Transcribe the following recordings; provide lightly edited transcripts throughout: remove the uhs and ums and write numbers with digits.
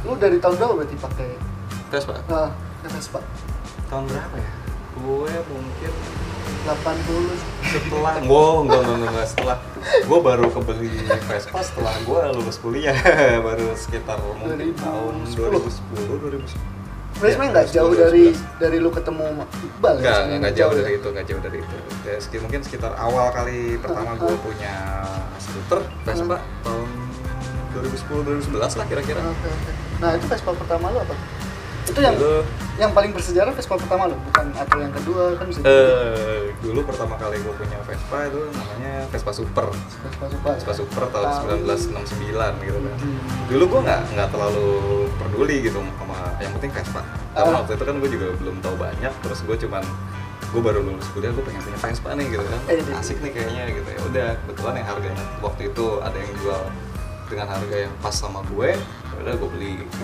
Lu dari tahun berapa berarti pakai Vespa? Vespa? Tahun berapa ya? Gue mungkin 80 setelah enggak setelah gue baru kebeli Vespa setelah gue lulus kuliah baru sekitar mungkin tahun 2010. Vespa nggak jauh dari lu ketemu Iqbal ya? Nggak jauh dari itu ya, mungkin sekitar awal kali pertama gue punya skuter Vespa tahun 2010-2011 lah kira-kira. Oke. Nah itu Vespa pertama lu apa? Itu yang paling bersejarah Vespa pertama lo, bukan atau yang kedua kan bisa dulu pertama kali gue punya Vespa itu namanya Vespa Super tahun 1969 gitu kan. Dulu gue nggak terlalu peduli gitu sama yang penting Vespa karena waktu itu kan gue juga belum tahu banyak, terus gue baru lulus kuliah, gue pengen punya Vespa nih gitu kan, asik nih kayaknya gitu ya. Udah kebetulan yang harganya waktu itu ada yang jual dengan harga yang pas sama gue, udah gue beli gitu.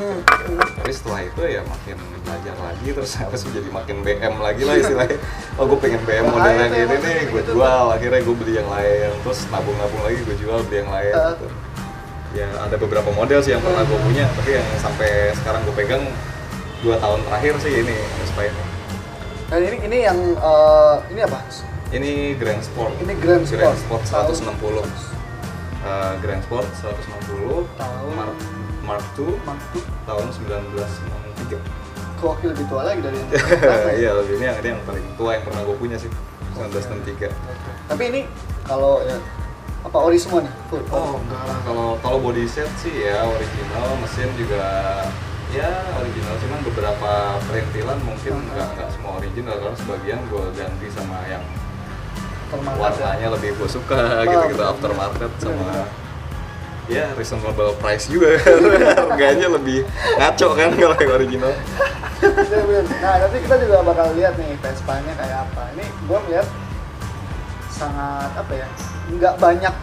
Tapi setelah itu ya makin belajar lagi, terus harus jadi makin BM lagi lah istilahnya. Oh gue pengen BM model yang ini nih, gue jual, akhirnya gue beli yang lain, terus nabung lagi gue jual, beli yang lain gitu. Ya ada beberapa model sih yang pernah gue punya, tapi yang sampai sekarang gue pegang 2 tahun terakhir sih ini Vespa ini. Dan ini yang ini apa? Ini Grand Sport. Ini Grand Sport 160. Grand Sport 160 tahun Mark II tahun 1963. Kok lebih tua lagi dari yang iya, ini yang paling tua yang pernah gue punya sih, 1963. Tapi ini kalau ya apa ori semua nih? Full. Oh enggak lah, kalau body set sih ya original, mesin juga ya original, cuman beberapa perintilan mungkin nggak semua original karena sebagian gue ganti sama yang warnanya lebih gue suka gitu aftermarket sama ya reasonable price juga. Harganya lebih ngaco kan kalau yang original. Nah nanti kita juga bakal lihat nih Vespa-nya kayak apa. Ini gue melihat sangat apa ya, nggak banyak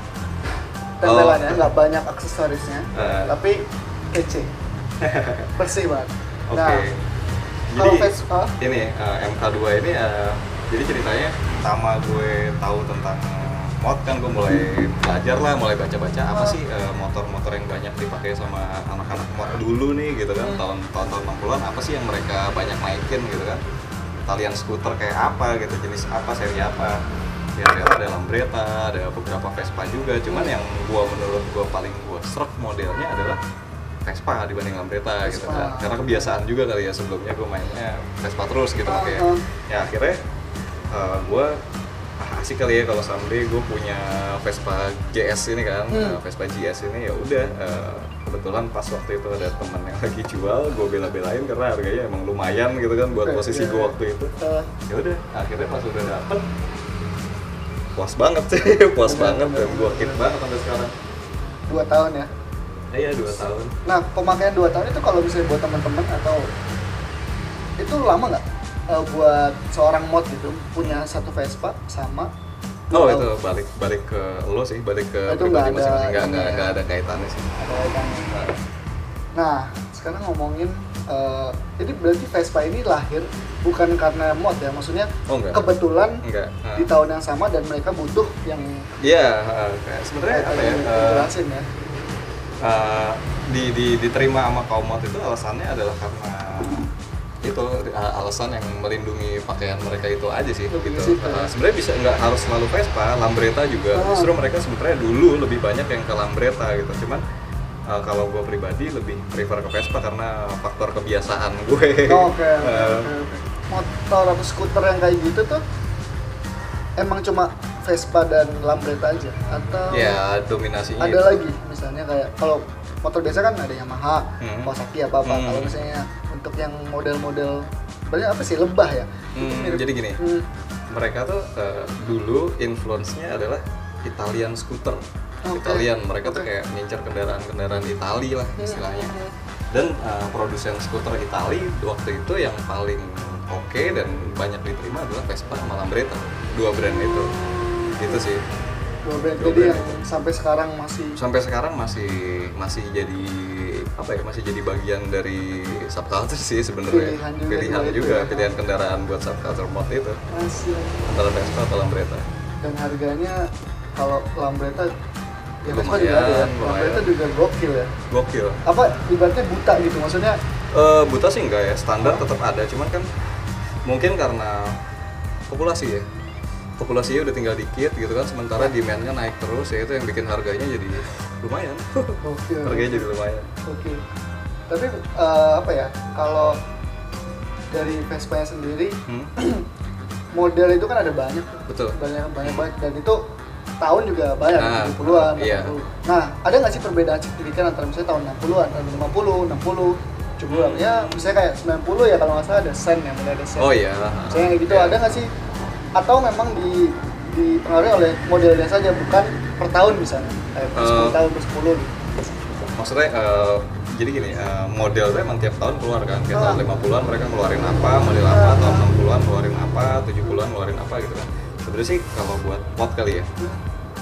tempelannya, nggak banyak aksesorisnya, tapi kece, bersih banget. Nah, kalau jadi Vespa ini MK2 ini jadi ceritanya pertama gue tahu tentang mod kan gue mulai belajar lah, mulai baca-baca apa sih motor-motor yang banyak dipakai sama anak-anak mod dulu nih gitu kan, tahun 60-an apa sih yang mereka banyak naikin gitu kan, Italian scooter kayak apa gitu, jenis apa, seri apa. Ya ada Lambretta, ada beberapa Vespa juga, cuman yang menurut gue paling gue srek modelnya adalah Vespa dibanding Lambretta gitu kan, karena kebiasaan juga kali ya, sebelumnya gue mainnya Vespa terus gitu makanya. Ya akhirnya gue asik kali ya kalau someday gue punya Vespa GS ini kan, Vespa GS ini ya udah kebetulan pas waktu itu ada teman yang lagi jual, gue bela-belain karena harganya emang lumayan gitu kan buat posisi gue waktu itu. Ya udah akhirnya pas udah dapet puas banget sih, puas banget dan gue keep banget sampai sekarang. 2 tahun ya? Iya 2 tahun. Nah pemakaian 2 tahun itu kalau misalnya buat teman-teman atau itu lama nggak buat seorang mod gitu punya satu Vespa sama itu balik ke lo sih, balik ke pribadi masing-masing, nggak ada kaitannya sih. Nah sekarang ngomongin jadi berarti Vespa ini lahir bukan karena mod ya, maksudnya kebetulan di tahun yang sama dan mereka butuh yang sebenarnya apa ya, jelasin ya, diterima sama kaum mod itu alasannya adalah karena itu alasan yang melindungi pakaian mereka itu aja sih gitu. Sebenarnya bisa nggak harus selalu Vespa, Lambretta juga. Justru mereka sebenarnya dulu lebih banyak yang ke Lambretta gitu. Cuman kalau gue pribadi lebih prefer ke Vespa karena faktor kebiasaan gue. Oke. Motor atau skuter yang kayak gitu tuh emang cuma Vespa dan Lambretta aja atau ya dominasinya ada itu lagi misalnya kayak kalau motor biasa kan ada Yamaha, Kawasaki apa kalau misalnya untuk yang model-model banyak apa sih, lebah ya. Jadi gini, mereka tuh dulu influence-nya adalah Italian scooter. Italian, mereka tuh kayak ngincar kendaraan Itali lah istilahnya. Dan produsen skuter Itali waktu itu yang paling oke dan banyak diterima adalah Vespa sama Lambretta, 2 brand itu. Gitu sih. 2 brand jadi yang sampai sekarang masih jadi apa ya, masih jadi bagian dari subculture sih sebenarnya. Pilihan kendaraan buat subculture mod itu. Antara Vespa atau Lambretta. Dan harganya kalau Lambretta Ya Vespa juga ada ya, Lambretta itu juga gokil ya. Gokil. Apa ibaratnya buta gitu, maksudnya Buta sih enggak ya, standar tetap ada, cuman kan mungkin karena populasi ya. Populasinya udah tinggal dikit gitu kan, sementara demand-nya naik terus, ya itu yang bikin harganya jadi lumayan. gokil. Harganya jadi lumayan. Oke. Tapi apa ya? Kalau dari Vespa-nya sendiri, model itu kan ada banyak. Betul. Banyak banget dan itu tahun juga banyak, 70-an, 80. Iya. Nah, ada nggak sih perbedaan signifikan antara misalnya tahun 60-an, tahun 50, 60, 70-an? Ya, misalnya kayak 90 ya kalau nggak salah ada Sen ya, mulai ada Sen. Oh iya. Misalnya kayak gitu, Iya. ada nggak sih? Atau memang dipengaruhi oleh modelnya saja, bukan per tahun misalnya? Kayak per 10 tahun, per 10 gitu. Maksudnya jadi gini, model tuh emang tiap tahun keluar kan. Kayak tahun 50-an mereka ngeluarin apa, model apa, tahun 60-an ngeluarin apa, 70-an ngeluarin apa gitu kan. Sebenarnya sih kalau buat mod kali ya,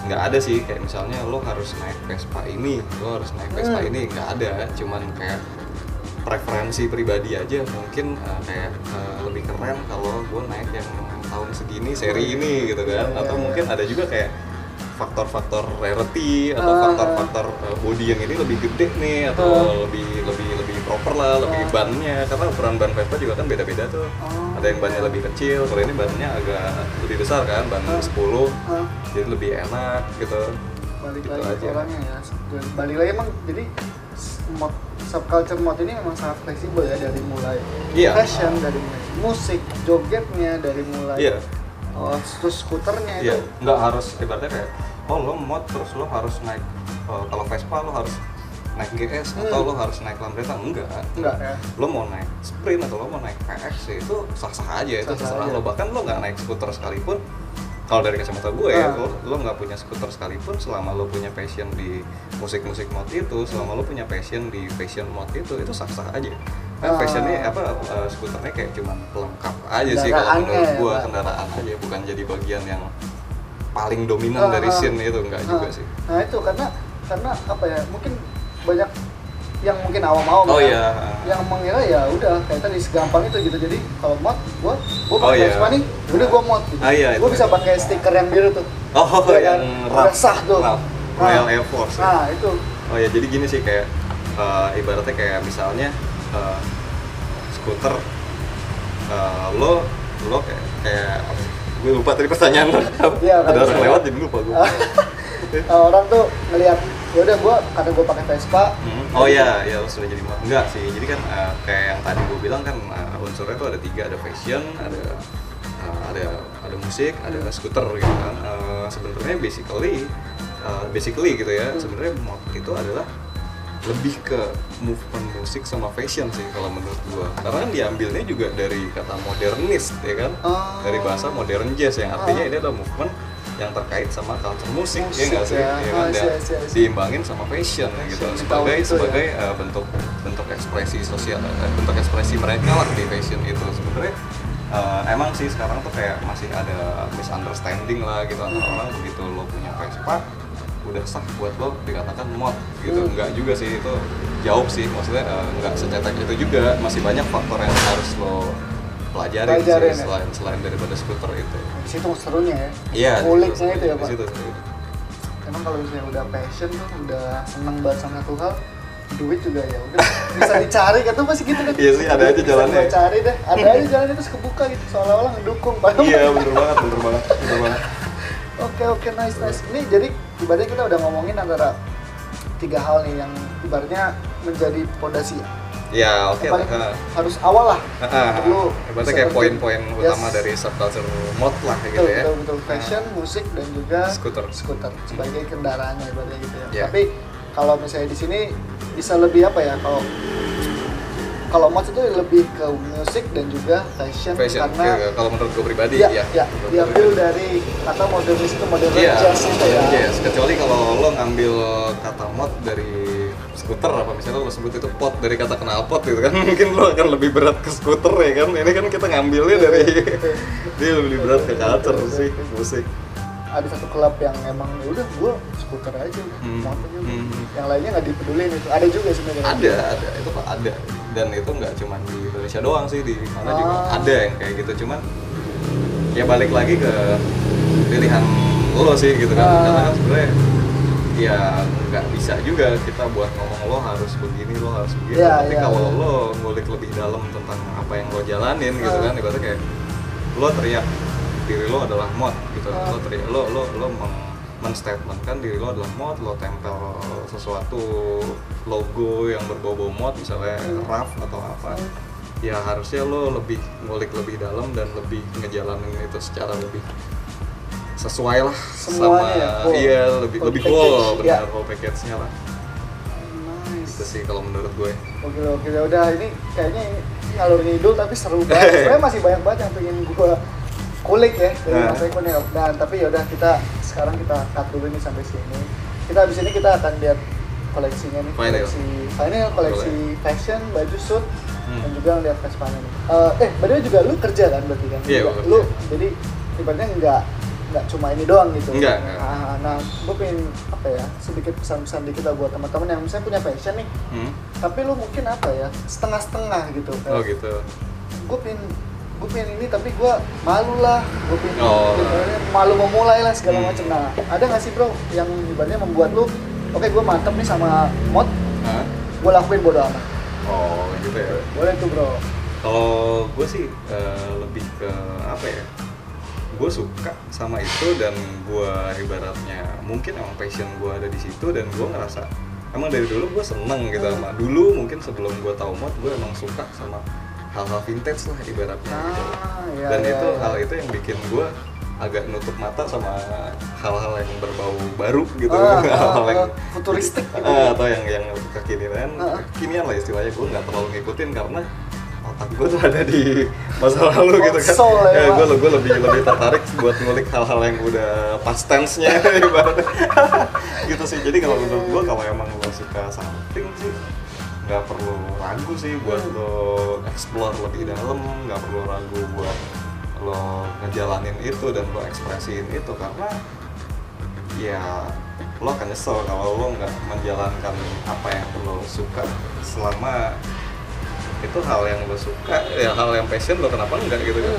nggak ada sih kayak misalnya lo harus naik Vespa ini, lo harus naik Vespa ini, nggak ada. Cuman kayak preferensi pribadi aja, mungkin kayak lebih keren kalau gue naik yang tahun segini, seri ini gitu kan. Atau mungkin ada juga kayak faktor-faktor rarity atau faktor-faktor body yang ini lebih gede nih, atau lebih proper lah, lebih bannya, karena ukuran ban Vespa juga kan beda-beda tuh. Ada yang bannya lebih kecil, kalau ini bannya agak lebih besar kan, ban 10, jadi lebih enak gitu. Balik Gitu lagi aja. ke orangnya ya. Balik lagi emang, jadi mod, subculture mod ini memang sangat fleksibel ya, dari mulai Iya. fashion, dari mulai musik, jogetnya, dari mulai Iya. terus skuternya Iya, itu. nggak harus ibaratnya kayak lo mod terus lo harus naik kalau Vespa lo harus naik GS atau lo harus naik Lambretta, enggak Ya. Lo mau naik Sprint atau lo mau naik PX ya itu sah-sah aja, itu Sah-sah terserah aja. lo. Bahkan lo nggak naik skuter sekalipun, kalau dari kacamata gue ya, lo nggak punya skuter sekalipun, selama lo punya passion di musik-musik mod itu, selama lo punya passion di fashion mod itu sah-sah aja. Nah, fashionnya skuternya kayak cuman pelengkap aja sih kalau menurut Kendaraannya gue, ya, Pak. kendaraan aja, bukan jadi bagian yang paling dominan dari scene itu, enggak juga sih. Nah itu karena apa ya, mungkin banyak yang mungkin awam-awam Oh ya, iya. yang mengira ya udah kayak tadi segampang itu gitu. Jadi kalau mod gua Oh pakai iya. Vespa nih, udah gua mod gitu. Ah, iya, Gua itu. bisa pakai stiker yang biru tuh. Oh, Ya yang kan? Udah sah tuh. Royal Air Force. Ya. Nah itu Oh ya, jadi gini sih kayak ibaratnya kayak misalnya skuter, lo kayak gue lupa tadi pertanyaan lo. Iya, Ada kan, orang saya- lewat jadi lupa gue. orang tuh ngelihat ya udah gua karena gua pakai Vespa. Oh iya, ya lo sudah jadi mod. Enggak sih, jadi kan kayak yang tadi gue bilang kan unsurnya tuh ada 3, ada fashion, ada musik, ada skuter gitu kan. Sebenarnya basically gitu ya, sebenarnya mod itu adalah lebih ke movement musik sama fashion sih kalau menurut gua, karena kan diambilnya juga dari kata modernist ya kan, dari bahasa modern jazz yang artinya ini adalah movement yang terkait sama culture musik ya nggak sih, ya. ya kan, dan Iya. diimbangin sama fashion gitu Fashion, sebagai itu ya. bentuk ekspresi sosial, bentuk ekspresi mereka lah di fashion itu. Sebenarnya emang sih sekarang tuh kayak masih ada misunderstanding lah gitu antara orang, begitu lo punya Vespa udah sah buat lo dikatakan mod gitu. Enggak juga sih, itu jauh sih, maksudnya enggak secetek itu juga, masih banyak faktor yang harus lo pelajarin sih, ya. selain daripada skuter itu. Di situ serunya ya. Iya, Nguliknya itu ya, di Pak. situ. Emang kalau misalnya udah passion tuh, udah seneng banget sama satu hal, duit juga ya udah bisa dicari kan tuh, masih gitu kan. Iya sih, ada aja jalannya. Bisa gua cari deh, ada aja jalannya terus kebuka gitu, seolah-olah ngedukung. Padahal Iya, bener banget. Oke, nice. Ini jadi ibaratnya kita udah ngomongin antara 3 hal nih yang ibaratnya menjadi pondasi. Ya, oke Yang paling lah. harus awal lah. Perlu Berarti kayak poin-poin utama dari subculture mod lah gitu ya. Betul. Fashion, musik dan juga Skuter. sebagai kendaraannya ibaratnya gitu ya. Yeah. Tapi kalau misalnya di sini bisa lebih apa ya, kalau mod itu lebih ke musik dan juga fashion karena kalau menurut gue pribadi ya, ya. diambil dari kata modernis itu, modern Iya, jazz itu ya. yes. Kecuali kalau lo ngambil kata mod dari skuter, apa misalnya lo sebut itu pot dari kata knalpot gitu kan, mungkin lo akan lebih berat ke skuter ya kan. Ini kan kita ngambilnya dari dia lebih berat ke culture sih, musik. Ada satu klub yang emang ya udah gua skuter aja, mod aja. Yang lainnya nggak dipedulin itu. Ada juga sebenarnya. Ada, itu Pak, ada. Dan itu nggak cuma di Indonesia doang sih, di mana juga ada yang kayak gitu. Cuman ya balik lagi ke pilihan lo sih gitu kan. Karena kan sebenarnya ya nggak bisa juga kita buat ngomong lo harus begini, lo harus begitu. Iya, Tapi iya, kalau iya. lo ngulik lebih dalam tentang apa yang lo jalanin gitu kan, ibaratnya kayak lo teriak diri lo adalah mod gitu. Lo teriak lo menstatementkan diri lo adalah mod, lo tempel sesuatu logo yang berbau-bau mod misalnya RAF atau apa. Ya harusnya lo lebih ngulik lebih dalam dan lebih ngejalanin itu secara lebih sesuai lah Semuanya ya, sama full. iya lebih Full lebih package, full benar ya. full package-nya lah. Nice. Itu sih kalau menurut gue. Oke, udah ini kayaknya ini ngalur ngidul tapi seru banget. Sebenarnya masih banyak banget yang pengen gua kulik ya dari Nah. Mas Eko nih. Dan tapi ya udah sekarang kita cut dulu nih sampai sini. Kita habis ini kita akan lihat koleksinya nih, Vinyl. koleksi fashion, baju suit, dan juga lihat Vespa-nya nih. By the way juga lu kerja kan berarti kan? Iya, Juga. gua Lu kerja. jadi ibaratnya nggak cuma ini doang gitu. Enggak. Nah, gue pengen apa ya, sedikit pesan-pesan dikit lah buat teman-teman yang misalnya punya fashion nih, tapi lu mungkin apa ya, setengah-setengah gitu. Oh gitu. Gue pengen ini tapi gue malu lah, gue pengen Oh. malu memulai lah segala macam. Nah, ada nggak sih bro yang ibaratnya membuat lu, oke gue mantep nih sama mod, Hah? gue lakuin bodo amat. Oh gitu ya. Boleh tuh bro. Kalau gue sih lebih ke apa ya? Gue suka sama itu dan gue ibaratnya mungkin emang passion gue ada di situ dan gue ngerasa emang dari dulu gue seneng gitu sama dulu mungkin sebelum gue tahu mod gue emang suka sama hal-hal vintage lah ibaratnya gitu. Iya, Dan iya, itu iya. hal itu yang bikin gue agak nutup mata sama hal-hal yang berbau baru gitu, hal-hal yang futuristik gitu. atau yang kekinian lah istilahnya. Gue nggak terlalu ngikutin karena otak gue tuh ada di masa lalu gitu kan. Soul ya, Pak. Gue lebih tertarik buat ngulik hal-hal yang udah past tense-nya ibaratnya. Gitu sih. Jadi kalau menurut gue kalau emang lo suka something sih nggak perlu ragu sih buat lo explore lebih dalam, nggak perlu ragu buat lo ngejalanin itu dan lo ekspresiin itu karena ya lo akan nyesel kalau lo nggak menjalankan apa yang lo suka selama itu hal yang lo suka, ya hal yang passion lo kenapa enggak gitu kan.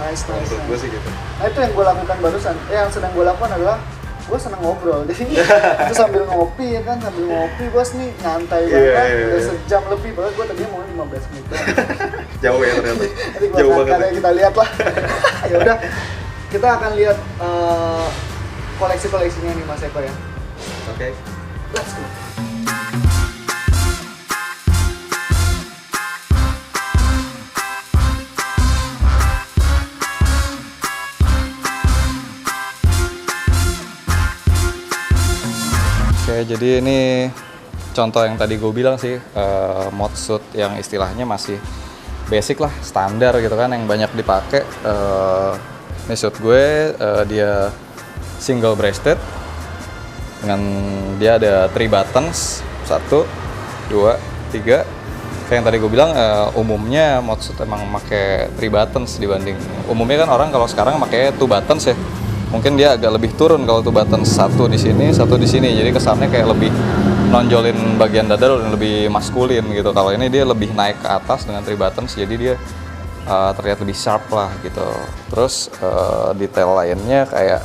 Nice. Menurut gue sih gitu. Nah itu yang gue lakukan barusan, yang sedang gue lakukan adalah gue seneng ngobrol, jadi itu sambil ngopi ya kan, sambil ngopi bos nih nyantai banget, udah sejam lebih, padahal gue tadinya mau 15 menit doang. Jauh ya ternyata. Nanti gue Jauh banget. kita lihat lah. Ya udah, kita akan lihat koleksi-koleksinya nih Mas Eko ya. Oke. Let's go. Oke, jadi ini contoh yang tadi gue bilang sih, mod suit yang istilahnya masih basic lah, standar gitu kan, yang banyak dipakai. Ini suit gue, dia single breasted dengan dia ada 3 buttons, 1, 2, 3. Kayak yang tadi gue bilang, umumnya mod suit emang pakai 3 buttons dibanding umumnya kan orang kalau sekarang pakai 2 buttons ya. Mungkin dia agak lebih turun kalau 2 buttons, 1 di sini, 1 di sini. Jadi kesannya kayak lebih nonjolin bagian dada dan lebih maskulin gitu. Kalau ini dia lebih naik ke atas dengan 3 buttons, jadi dia terlihat lebih sharp lah gitu. Terus detail lainnya kayak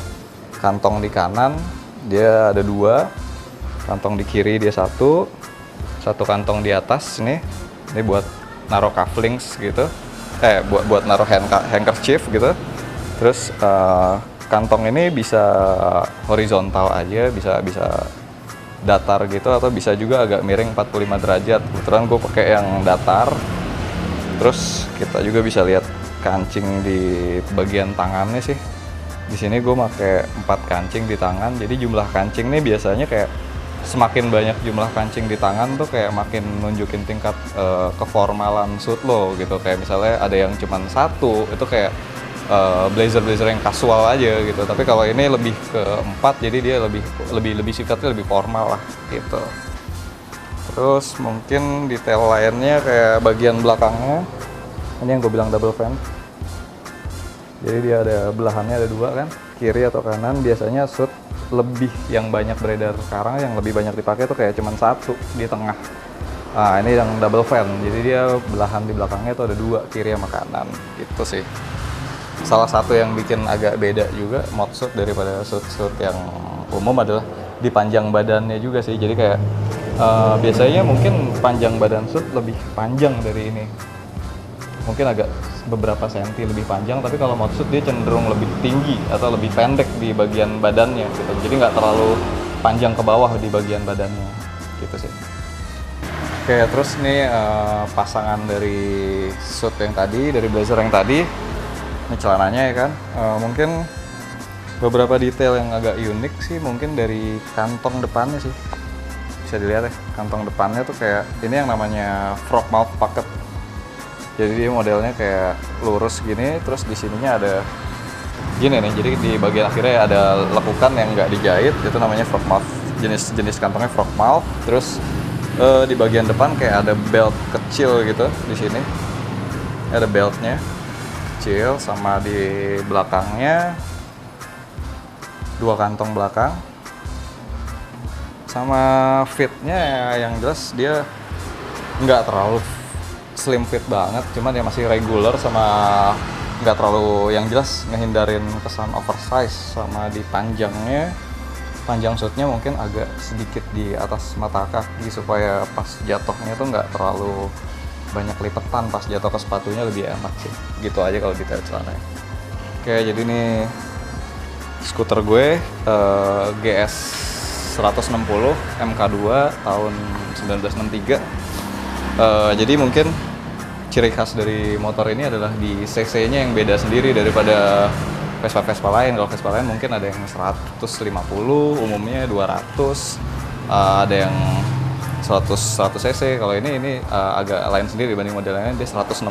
kantong di kanan dia ada 2, kantong di kiri dia 1 kantong di atas nih. Ini buat naruh cufflinks gitu, buat naruh handkerchief gitu. Terus kantong ini bisa horizontal aja, bisa datar gitu, atau bisa juga agak miring 45 derajat. Kebetulan gue pakai yang datar. Terus kita juga bisa lihat kancing di bagian tangannya sih. Di sini gue pakai 4 kancing di tangan. Jadi jumlah kancing nih biasanya kayak semakin banyak jumlah kancing di tangan tuh kayak makin nunjukin tingkat keformalan suit lo gitu. Kayak misalnya ada yang cuman 1, itu kayak blazer yang casual aja gitu. Tapi kalau ini lebih ke 4, jadi dia lebih sifatnya lebih formal lah gitu. Terus mungkin detail lainnya kayak bagian belakangnya. Ini yang gue bilang double fan. Jadi dia ada belahannya ada 2 kan, kiri atau kanan. Biasanya suit lebih yang banyak beredar sekarang, yang lebih banyak dipakai tuh kayak cuman 1 di tengah. Nah ini yang double fan, jadi dia belahan di belakangnya tuh ada 2, kiri sama kanan gitu sih. Salah satu yang bikin agak beda juga mod suit daripada suit yang umum adalah di panjang badannya juga sih. Jadi kayak biasanya mungkin panjang badan SUT lebih panjang dari ini, mungkin agak beberapa senti lebih panjang, tapi kalau mod SUT dia cenderung lebih tinggi atau lebih pendek di bagian badannya gitu, jadi nggak terlalu panjang ke bawah di bagian badannya gitu sih. Oke, terus nih pasangan dari SUT yang tadi, dari blazer yang tadi, ini celananya ya kan. Mungkin beberapa detail yang agak unik sih, mungkin dari kantong depannya sih. Bisa dilihat ya, kantong depannya tuh kayak ini yang namanya frog mouth pocket. Jadi dia modelnya kayak lurus gini, terus di sininya ada gini nih. Jadi di bagian akhirnya ada lekukan yang nggak dijahit, itu namanya frog mouth. Jenis kantongnya frog mouth. Terus di bagian depan kayak ada belt kecil gitu di sini. Ada beltnya kecil, sama di belakangnya 2 kantong belakang. Sama fitnya yang jelas dia nggak terlalu slim fit banget, cuman ya masih regular, sama nggak terlalu, yang jelas ngehindarin kesan oversize. Sama di panjangnya, panjang SUT-nya mungkin agak sedikit di atas mata kaki supaya pas jatuhnya tuh nggak terlalu banyak lipetan, pas jatuh ke sepatunya lebih enak sih. Gitu aja kalau detail celananya. Oke, jadi nih skuter gue GS 160 MK2 tahun 1963. Jadi mungkin ciri khas dari motor ini adalah di cc-nya yang beda sendiri daripada Vespa-Vespa lain. Kalau Vespa lain mungkin ada yang 150, umumnya 200, ada yang 100 cc. Kalau ini agak lain sendiri dibanding model lainnya, dia 160.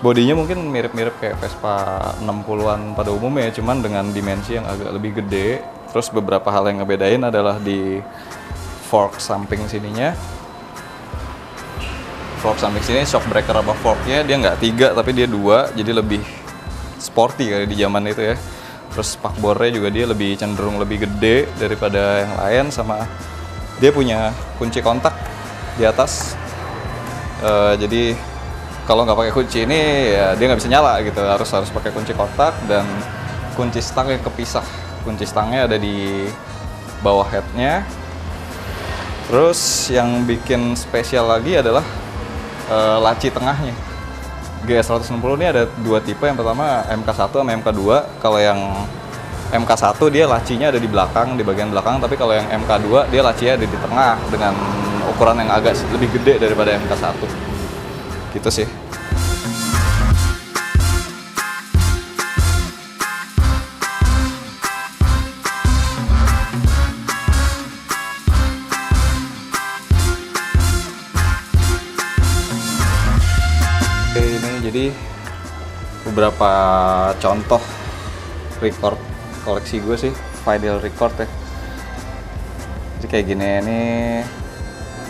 Bodinya mungkin mirip-mirip kayak Vespa 60-an pada umumnya, cuman dengan dimensi yang agak lebih gede. Terus beberapa hal yang ngebedain adalah di fork samping sininya. Fork samping sini shock breaker apa forknya dia nggak 3 tapi dia 2, jadi lebih sporty kali di zaman itu ya. Terus spakbornya juga dia lebih cenderung lebih gede daripada yang lain, sama dia punya kunci kontak di atas. Jadi kalau nggak pakai kunci ini ya dia nggak bisa nyala gitu, harus pakai kunci kontak, dan kunci stang yang kepisah. Kunci stangnya ada di bawah headnya. Terus yang bikin spesial lagi adalah laci tengahnya. GS160 ini ada 2 tipe, yang pertama MK1 sama MK2. Kalau yang MK1 dia lacinya ada di belakang, di bagian belakang, tapi kalau yang MK2 dia lacinya ada di tengah dengan ukuran yang agak lebih gede daripada MK1. Gitu sih. Ini jadi beberapa contoh record koleksi gue sih, vinyl record ya. Jadi kayak gini, ini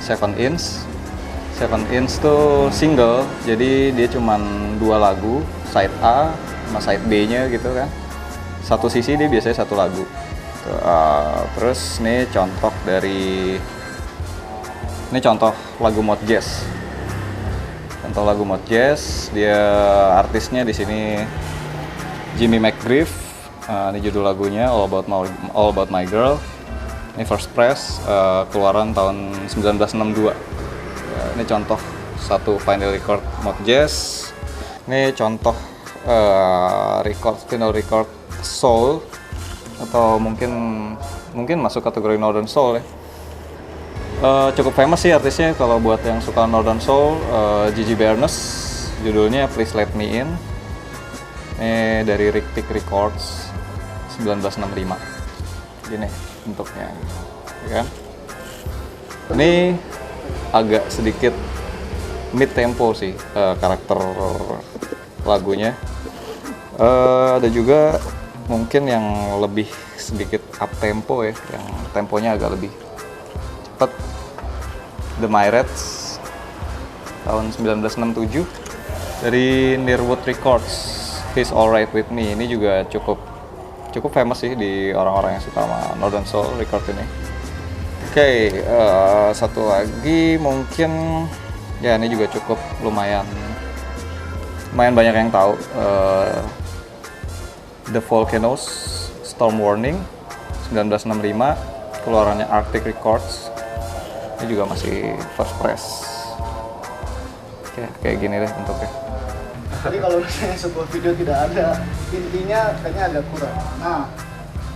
7 inch tuh single, jadi dia cuman 2 lagu, side A sama side B nya gitu kan. Satu sisi dia biasanya 1 lagu. Terus nih contoh lagu mod jazz. Contoh lagu mod jazz, dia artisnya di sini Jimmy McGriff. Ini judul lagunya All About My Girl. Ini first press, keluaran tahun 1962. Ini contoh satu vinyl record mod jazz. Ini contoh vinyl record soul, atau mungkin masuk kategori Northern Soul ya. Cukup famous sih artisnya kalau buat yang suka Northern Soul. Gigi Barnes, judulnya Please Let Me In. Ini dari Rictic Records 1965. Gini bentuknya, ya kan? Ini agak sedikit mid tempo sih karakter lagunya. Ada juga mungkin yang lebih sedikit up tempo ya, yang temponya agak lebih cepat. The Myrettes tahun 1967 dari Nearwood Records, He's Alright With Me. Ini juga cukup famous sih di orang-orang yang suka sama Northern Soul record ini. Oke, satu lagi mungkin ya ini juga cukup lumayan banyak yang tahu. The Volcanoes Storm Warning 1965, keluarannya Arctic Records. Ini juga masih first press. Kayak gini deh bentuknya. Jadi kalau misalnya sebuah video tidak ada intinya kayaknya agak kurang. Nah,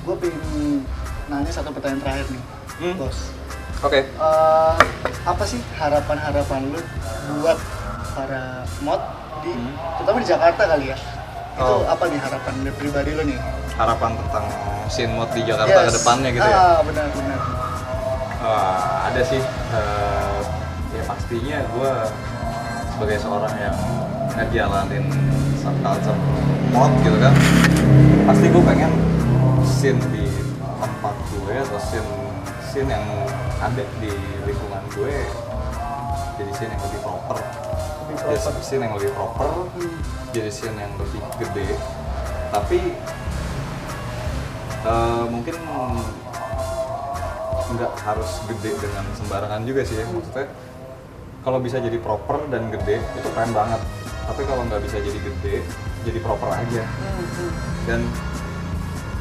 gue pengen nanya satu pertanyaan terakhir nih, bos. Oke. Apa sih harapan-harapan lu buat para mod di, terutama di Jakarta kali ya? Itu apa nih harapan lu pribadi lu nih? Harapan tentang scene mod di Jakarta ke depannya gitu ya? Benar. Ada sih. Ya pastinya gue sebagai seorang yang ngejalanin subculture mod gitu kan, pasti gue pengen scene di tempat gue atau scene yang ada di lingkungan gue jadi scene yang lebih proper. Jadi scene yang lebih proper, jadi scene yang lebih gede, tapi mungkin nggak harus gede dengan sembarangan juga sih ya. Maksudnya kalau bisa jadi proper dan gede itu keren banget, tapi kalau nggak bisa jadi gede jadi proper aja, dan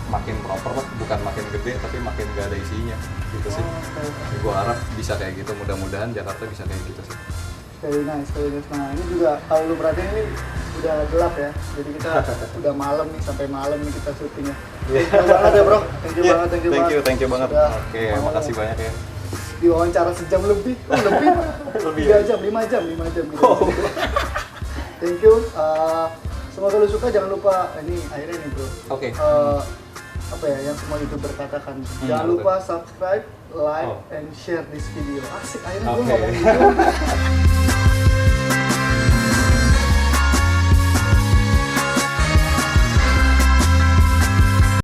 makin proper lah, bukan makin gede tapi makin nggak ada isinya gitu sih. Gue harap bisa kayak gitu, mudah-mudahan Jakarta bisa kayak gitu sih. Very nice. Nah ini juga kalau lu perhatiin ini udah gelap ya, jadi kita udah malam nih, sampai malam nih kita syuting ya. Thank you banget ya bro, thank you banget. Thank you banget. Sudah, Oke, makasih banyak ya. diwawancara sejam lebih, lebih 3 jam, 5 jam gitu. Thank you. Semoga lu suka, jangan lupa ini akhirnya nih bro. Oke. Apa ya yang semua YouTuber katakan, jangan lupa subscribe, like, and share this video. Asik akhirnya gue ngomong gitu.